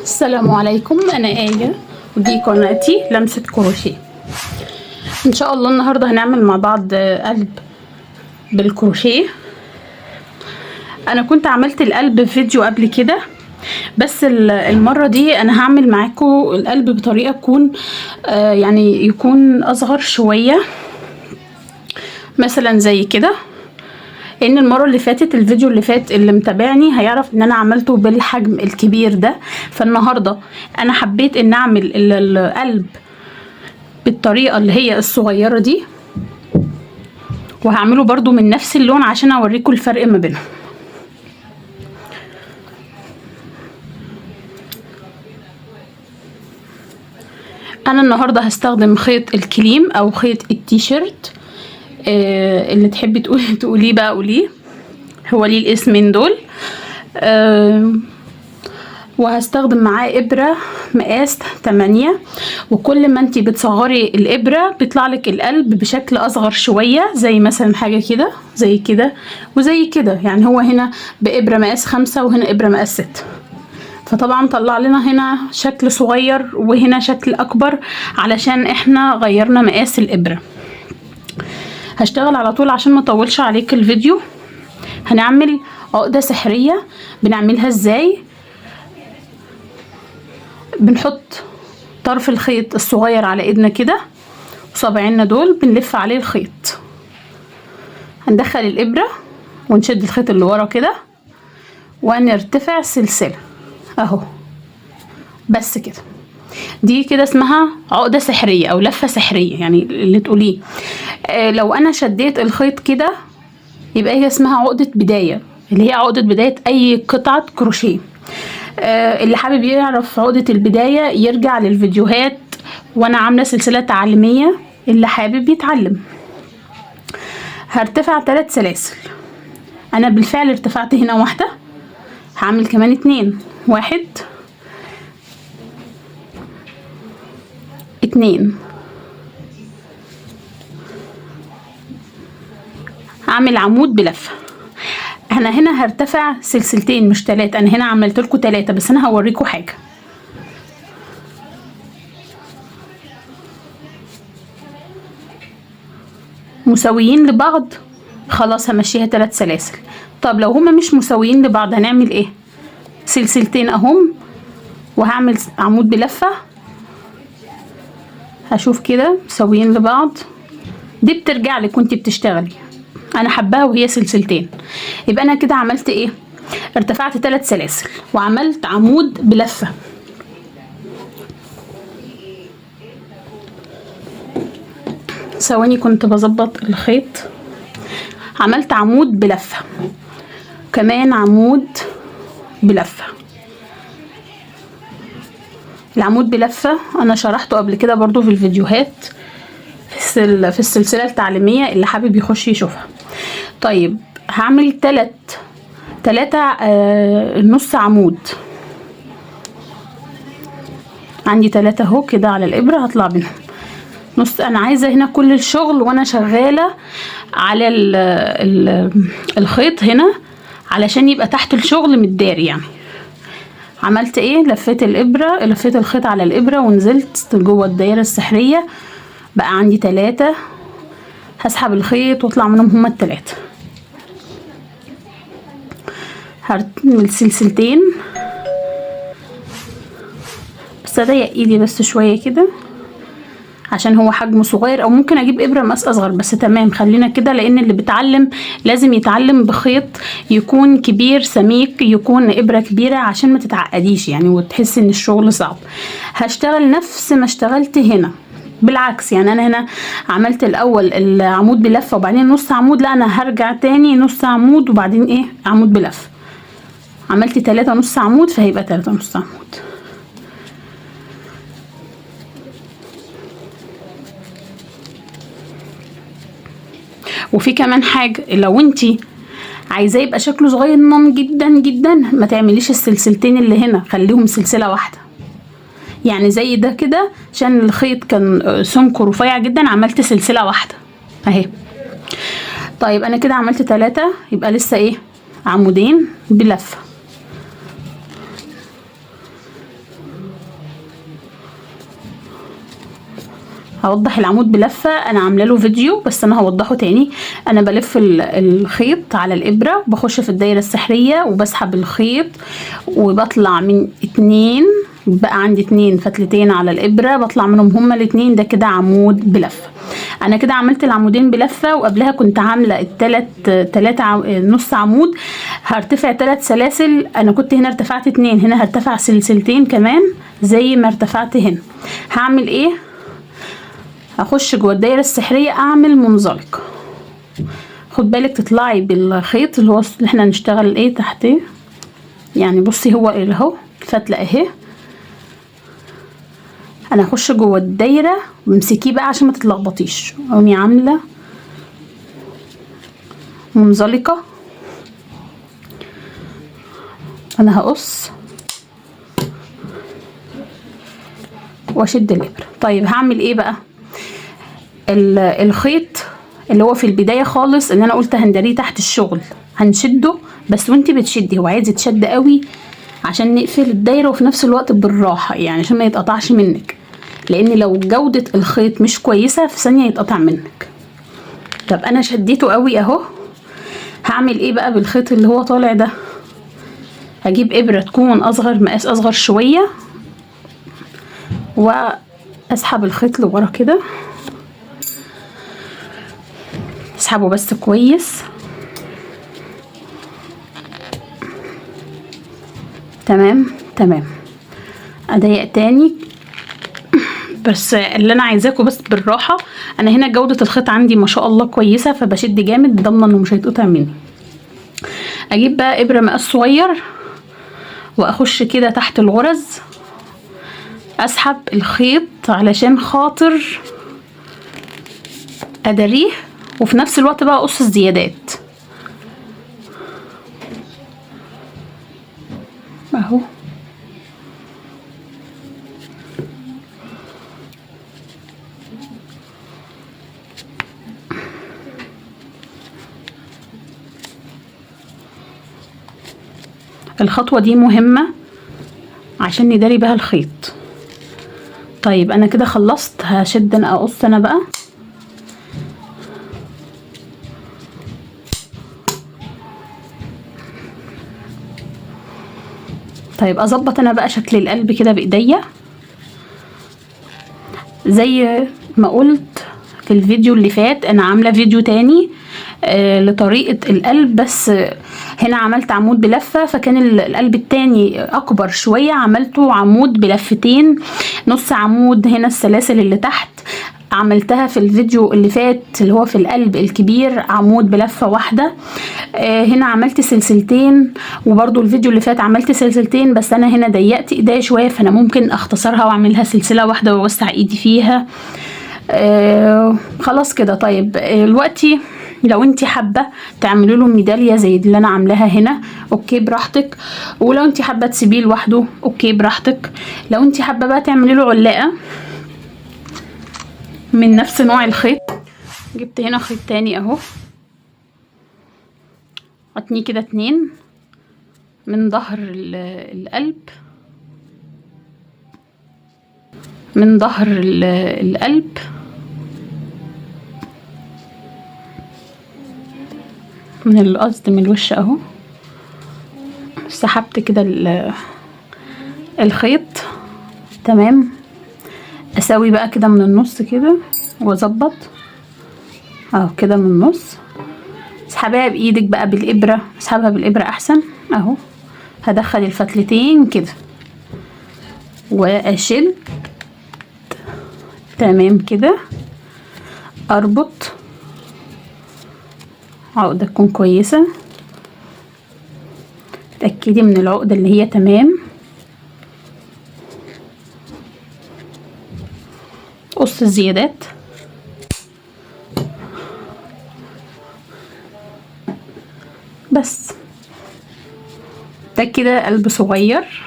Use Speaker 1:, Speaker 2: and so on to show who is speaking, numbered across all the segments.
Speaker 1: السلام عليكم، انا آية ودي قناتي لمسة كروشيه. ان شاء الله النهاردة هنعمل مع بعض قلب بالكروشيه. انا كنت عملت القلب في فيديو قبل كده، بس المرة دي انا هعمل معاكم القلب بطريقة تكون يعني يكون اصغر شوية، مثلا زي كده. لان المره اللي فاتت الفيديو اللي فات اللي متابعني هيعرف ان انا عملته بالحجم الكبير ده، فالنهارده انا حبيت ان اعمل القلب بالطريقه اللي هي الصغيره دي، وهعمله برضو من نفس اللون عشان اوريكم الفرق ما بينهم. انا النهارده هستخدم خيط الكليم او خيط التيشيرت، اللي تحبي تقوليه بقى قوليه، هو ليه الاسمين دول. وهستخدم معاه ابره مقاس 8، وكل ما انتي بتصغري الابره بيطلع لك القلب بشكل اصغر شويه، زي مثلا حاجه كده زي كده وزي كده. يعني هو هنا بابره مقاس 5 وهنا ابره مقاس 6، فطبعا طلع لنا هنا شكل صغير وهنا شكل اكبر علشان احنا غيرنا مقاس الابره. هشتغل على طول عشان ما اطولش عليك الفيديو. هنعمل عقده سحريه. بنعملها ازاي؟ بنحط طرف الخيط الصغير على ايدنا كده، وصابعيننا دول بنلف عليه الخيط، هندخل الابره ونشد الخيط اللي ورا كده ونرتفع سلسله اهو، بس كده. دي كده اسمها عقده سحريه او لفه سحريه، يعني اللي تقوليه. لو انا شديت الخيط كده يبقى هي اسمها عقده بدايه، اللي هي عقده بدايه اي قطعه كروشيه. اللي حابب يعرف عقدة البداية يرجع للفيديوهات، وانا عاملة سلسلة تعليمية اللي حابب يتعلم. هرتفع 3 سلاسل. انا بالفعل ارتفعت هنا واحدة، هعمل كمان 2، 1 2، هعمل عمود بلفة. انا هنا هرتفع سلسلتين مش 3، انا هنا عملت لكم 3 بس انا هوريكم حاجه. مساويين لبعض خلاص همشيها 3 سلاسل. طب لو هما مش مساويين لبعض هنعمل ايه؟ سلسلتين اهم، وهعمل عمود بلفه. هشوف كده مساويين لبعض، دي بترجع لك وانت بتشتغلي. انا حباها وهي سلسلتين، يبقى انا كده عملت ايه؟ ارتفعت 3 سلاسل وعملت عمود بلفه. ثواني كنت بظبط الخيط. عملت عمود بلفه، كمان عمود بلفه. العمود بلفه انا شرحته قبل كده برضو في الفيديوهات في السلسله التعليميه، اللي حابب يخش يشوفها. طيب هعمل 3 نص عمود. عندي 3 اهو كده على الابره، هطلع بينهم نص. انا عايزه هنا كل الشغل وانا شغاله على الخيط هنا علشان يبقى تحت الشغل متداري. يعني عملت ايه؟ لفيت الابره، لفيت الخيط على الابره ونزلت جوه الدايره السحريه. بقى عندي 3، هسحب الخيط واطلع منهم هما ال3. هعمل سلسلتين بس اضيق ايدي بس شويه كده عشان هو حجمه صغير، او ممكن اجيب ابره مقاس اصغر، بس تمام خلينا كده، لان اللي بيتعلم لازم يتعلم بخيط يكون كبير سميك، يكون ابره كبيره عشان ما تتعقديش يعني وتحسي ان الشغل صعب. هشتغل نفس ما اشتغلت هنا بالعكس. يعني انا هنا عملت الاول العمود بلفه وبعدين نص عمود، لا انا هرجع تاني نص عمود وبعدين ايه؟ عمود بلفه. عملت 3 نص عمود فهيبقى 3 نص عمود. وفي كمان حاجه، لو انتي عايزاه يبقى شكله صغير جدا جدا ما تعمليش السلسلتين اللي هنا، خليهم سلسله واحده. يعني زي ده كده عشان الخيط كان سمكه رفيع جدا، عملت سلسله واحده اهي. طيب انا كده عملت 3، يبقى لسه ايه؟ عمودين بلفه. هوضح العمود بلفه انا عامله له فيديو، بس انا هوضحه تاني. انا بلف الخيط على الابره، وبخش في الدايره السحريه وبسحب الخيط وبطلع من 2، بقى عندي 2 فتلتين على الابره، بطلع منهم هما الاتنين، ده كده عمود بلفه. انا كده عملت العمودين بلفه، وقبلها كنت عامله نص عمود هرتفع 3 سلاسل. انا كنت هنا ارتفعت 2، هنا هرتفع سلسلتين كمان زي ما ارتفعت هنا. هعمل ايه؟ هخش جوه الدايره السحريه اعمل منزلقه. خد بالك تطلعي بالخيط اللي هو اللي احنا هنشتغل ايه تحتيه، يعني بصي هو اهو الفتله اهي. انا هخش جوه الدايره وامسكيه بقى عشان ما تتلخبطيش. قومي عامله منزلقه. انا هقص واشد الابره. طيب هعمل ايه بقى؟ الخيط اللي هو في البدايه خالص اللي انا قلت هندريه تحت الشغل هنشده، بس وانتي بتشدي هو عايز يتشد قوي عشان نقفل الدايره، وفي نفس الوقت بالراحه يعني عشان ما يتقطعش منك، لان لو جوده الخيط مش كويسه في ثانيه يتقطع منك. طب انا شديته قوي اهو. هعمل ايه بقى بالخيط اللي هو طالع ده؟ هجيب ابره تكون اصغر، مقاس اصغر شويه، واسحب الخيط لورا كده، اسحبه بس كويس. تمام تمام. اضيق تاني، بس اللي انا عايزاكم بس بالراحه. انا هنا جوده الخيط عندي ما شاء الله كويسه، فبشد جامد ضامنه انه مش هيتقطع مني. اجيب بقى ابره مقاس صغير واخش كده تحت الغرز، اسحب الخيط علشان خاطر اداريه، وفي نفس الوقت بقى اقص الزيادات اهو. الخطوة دي مهمة عشان نداري بها الخيط. طيب انا كده خلصت، هشد انا اقص انا بقى. طيب اظبط انا بقى شكل القلب كده بايديا زي ما قلت في الفيديو اللي فات. انا عامله فيديو تاني لطريقه القلب، بس هنا عملت عمود بلفه، فكان القلب التاني اكبر شويه، عملته عمود بلفتين، نص عمود هنا السلاسل اللي تحت عملتها في الفيديو اللي فات اللي هو في القلب الكبير عمود بلفه واحده. هنا عملت سلسلتين، وبرضو الفيديو اللي فات عملت سلسلتين، بس انا هنا ضيقت ايديا شويه فانا ممكن اختصرها واعملها سلسله واحده واوسع ايدي فيها. خلاص كده. طيب دلوقتي لو انت حابه تعملوا له ميداليه زي اللي انا عاملاها هنا اوكي براحتك، ولو انت حابه تسيبيه لوحده اوكي براحتك. لو انت حابه بقى تعملي له علاقه من نفس نوع الخيط، جبت هنا خيط تاني اهو، اتنيه كده 2 من ظهر القلب، من ظهر القلب من القصد من الوش اهو. سحبت كده الخيط تمام. اسوي بقى كده من النص كده واظبط اهو كده من النص. اسحبها بايدك بقى بالابره، اسحبها بالابره احسن اهو. هدخل الفتلتين كده واشد تمام كده، اربط عقده تكون كويسه، تأكدي من العقده اللي هي تمام. قص الزيادات بس. ده كده قلب صغير.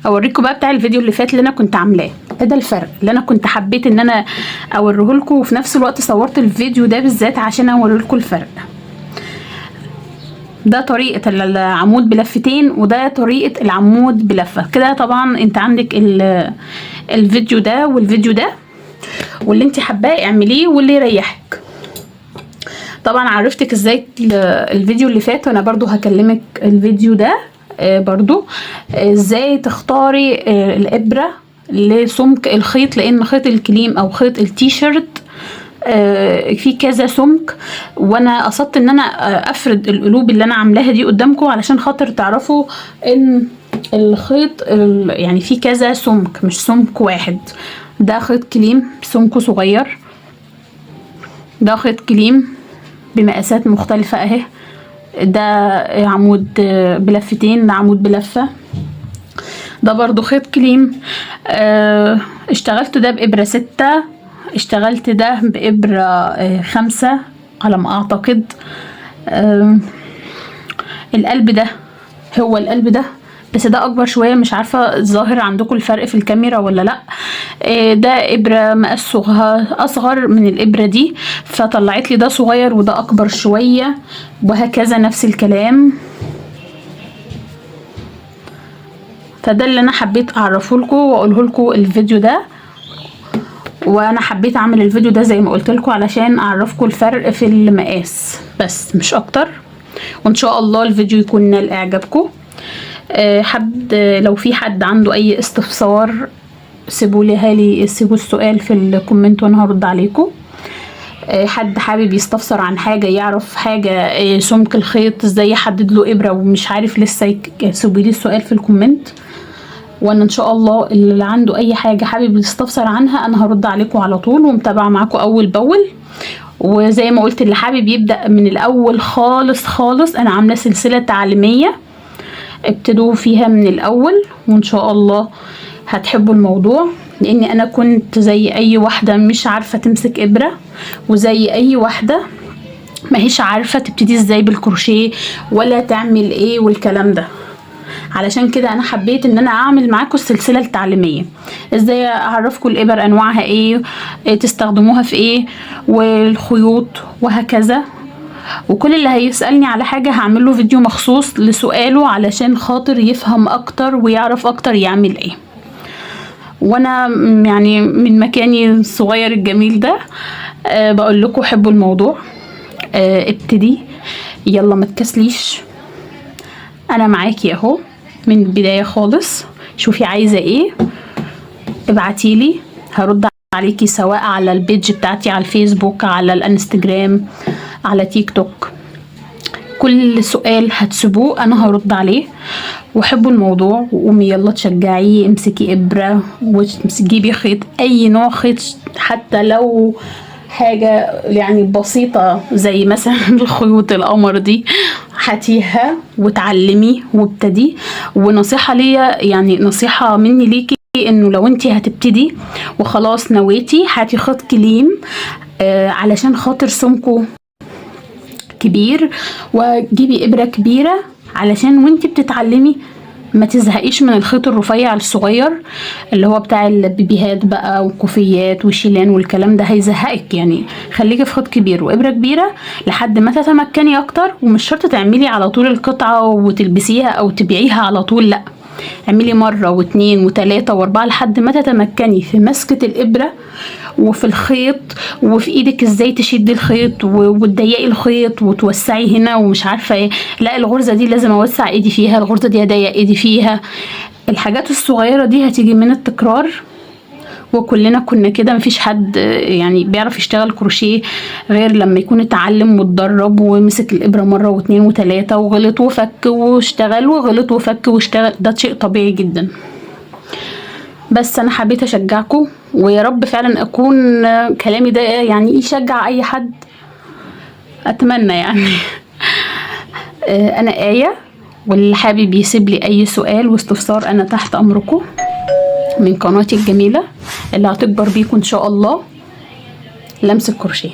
Speaker 1: اوريكم بقى بتاع الفيديو اللي فات اللي انا كنت عاملاه، ده الفرق اللي انا كنت حبيت ان انا اوريه لكم، وفي نفس الوقت صورت الفيديو ده بالذات عشان اوري لكم الفرق. ده طريقه العمود بلفتين، وده طريقه العمود بلفه كده. طبعا انت عندك الفيديو ده والفيديو ده واللي انت حباه اعمليه واللي يريحك. طبعا عرفتك ازاي الفيديو اللي فات، وانا برضو هكلمك الفيديو ده برضو ازاي تختاري الابرة لسمك الخيط، لان خيط الكليم او خيط التيشيرت في كذا سمك، وانا قصدت ان انا افرد القلوب اللي انا عاملاها دي قدامكم علشان خاطر تعرفوا ان الخيط يعني في كذا سمك مش سمك واحد. ده خيط كليم سمكه صغير، ده خيط كليم بمقاسات مختلفة اهي، ده عمود بلفتين، ده عمود بلفة، ده برضو خيط كليم. اشتغلت ده بإبرة 6، اشتغلت ده بإبرة 5 على ما اعتقد. القلب ده هو القلب ده، بس ده اكبر شويه، مش عارفه ظاهر عندكم الفرق في الكاميرا ولا لا. ده ابره مقاس اصغر من الابره دي، فطلعت لي ده صغير وده اكبر شويه، وهكذا نفس الكلام. فده اللي انا حبيت اعرفه لكم واقوله لكم الفيديو ده، وانا حبيت اعمل الفيديو ده زي ما قلت لكم علشان اعرفكم الفرق في المقاس بس مش اكتر. وان شاء الله الفيديو يكون نال اعجابكم. لو في حد عنده اي استفسار سيبوا السؤال في الكومنت وانا هرد عليكم. حد حابب يستفسر عن حاجه، يعرف حاجه سمك الخيط ازاي يحدد له ابره ومش عارف لسه، سيبوا لي السؤال في الكومنت، وانا ان شاء الله اللي عنده اي حاجه حابب يستفسر عنها انا هرد عليكم على طول ومتابعه معاكم اول باول. وزي ما قلت اللي حابب يبدا من الاول خالص خالص، انا عامله سلسله تعليميه ابتدوا فيها من الاول، وان شاء الله هتحبوا الموضوع، لاني انا كنت زي اي واحده مش عارفه تمسك ابره، وزي اي واحده ما هيش عارفه تبتدي ازاي بالكروشيه ولا تعمل ايه والكلام ده. علشان كده انا حبيت ان انا اعمل معاكم السلسله التعليميه، ازاي اعرفكم الابر انواعها ايه، تستخدموها في ايه، والخيوط وهكذا. وكل اللي هيسألني على حاجة هعمله فيديو مخصوص لسؤاله علشان خاطر يفهم اكتر ويعرف اكتر يعمل ايه. وانا يعني من مكاني الصغير الجميل ده بقول لكم حبوا الموضوع، ابتدي يلا ما تكسليش، انا معاكي اهو من البداية خالص. شوفي عايزة ايه ابعتيلي هرد عليكي، سواء على البيج بتاعتي على الفيسبوك، على الانستجرام، على تيك توك. كل سؤال هتسيبوه انا هرد عليه. وحبوا الموضوع وقومي يلا تشجعيه، امسكي ابره وجيبي خيط، اي نوع خيط، حتى لو حاجه يعني بسيطه زي مثلا الخيوط القمر دي هاتيها وتعلمي وابتدي. ونصيحه ليا، يعني نصيحه مني ليكي، انه لو انتي هتبتدي وخلاص نويتي، هاتي خيط كليم علشان خاطر سمكه كبير، وجيبي ابره كبيره علشان وانتي بتتعلمي ما تزهقيش من الخيط الرفيع الصغير اللي هو بتاع البيبيهات بقى وكوفيات وشيلان والكلام ده، هيزهقك. يعني خليكي في خيط كبير وابره كبيره لحد ما تتمكني اكتر. ومش شرط تعملي على طول القطعه وتلبسيها او تبيعيها على طول، لا، اعملي مرة واثنين وثلاثة واربعة لحد ما تتمكني في مسكة الابرة وفي الخيط وفي ايدك ازاي تشدي الخيط وتضيقي الخيط وتوسعي هنا ومش عارفة ايه، لا الغرزة دي لازم اوسع ايدي فيها، الغرزة دي اضيق ايدي فيها. الحاجات الصغيرة دي هتيجي من التكرار، وكلنا كنا كده. مفيش حد يعني بيعرف يشتغل كروشيه غير لما يكون اتعلم واتدرب ومسك الابره مره واثنين وثلاثه وغلط وفك واشتغل وغلط وفك واشتغل، ده شيء طبيعي جدا. بس انا حبيت اشجعكم، ويا رب فعلا اكون كلامي ده يعني يشجع اي حد، اتمنى يعني. انا آية، واللي حابب يسيب لي اي سؤال واستفسار انا تحت امركم من قناتي الجميلة اللي هتكبر بيكم ان شاء الله، لمس الكروشيه.